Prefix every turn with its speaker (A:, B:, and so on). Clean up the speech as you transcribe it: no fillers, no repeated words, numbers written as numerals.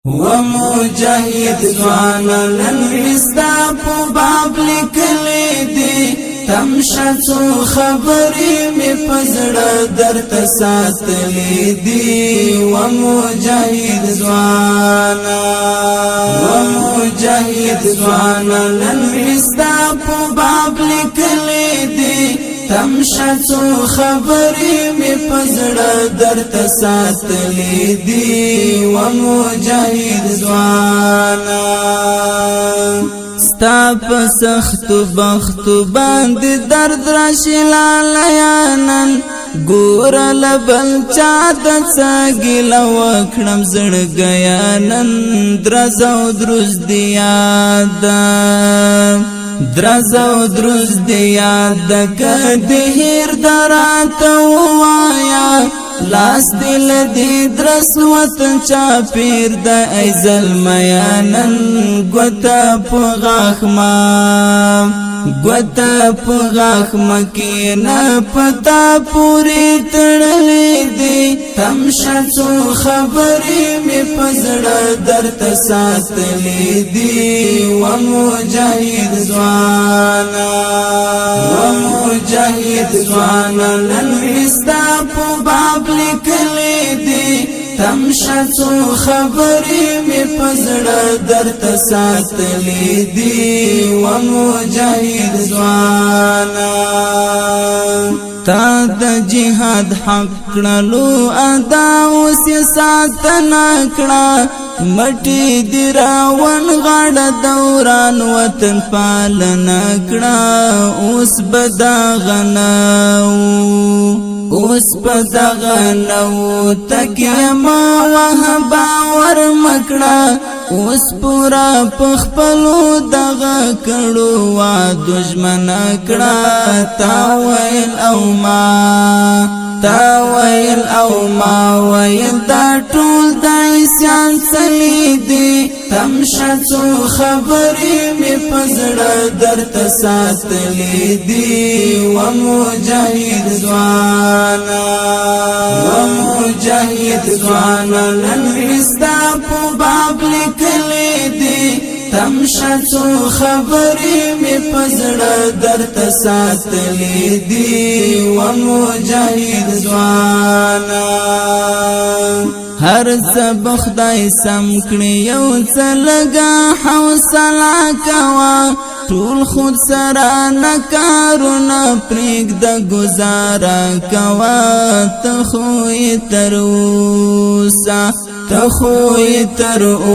A: ومجاهد ځوانا نن استا په باب لیکلې دي تمشه څو خبرې مې پزړه درته ساتلې دي ومجاهد ځوانا نن استا په باب لیکلې دي تمشه څو خبرې مې پزړه درته ساتلې دي ومجاهد ځوانا ستا په سختو بختو باندې درد راشي لالیانن ګوره له بل چا د څه ګیله وکړم زړګیانن درزه او دروز دي یاده درزه او دروز دی یاد که د هیر دراته ووایا لاس دل دی درس وطن چا پیر د ای ظلمیانن ګوته په غاښ ګوته په غاښ مکینه پتا پوری تړلې دی تمشه څو خبرې مې په زړه درته ساتلې دي ومجاهد ځوانا نن استا په باب لیکلې دي تمشه څو خبرې مې په زړه درته ساتلې دي ومجاهد ځوانا تا د جهاد حق کړلو ادا اوس ساتنه کړه مټی دی راون غاړه دوران وطن پالنه کړه اوس بدغنو تکیه ما وهبا ور مکړه اوس پورا پخپلو دغه کړو وا دشمن کړه تا ویل او ما ویل دا ټول د عیسیان څلی دي تمشه څو خبرې مې په زړه درته ساتلې دي ومجاهد ځوانا نن استا په باب لیکلې دي تمشه څو خبرې مې په زړه درته ساتلې دي ومجاهد ځوانا هر څه بخدای سم کړی یو څه لږه حوصله کوه ټول خود سره نه کارونه پرېږده ګزاره کوه ته خو یې تر اوسه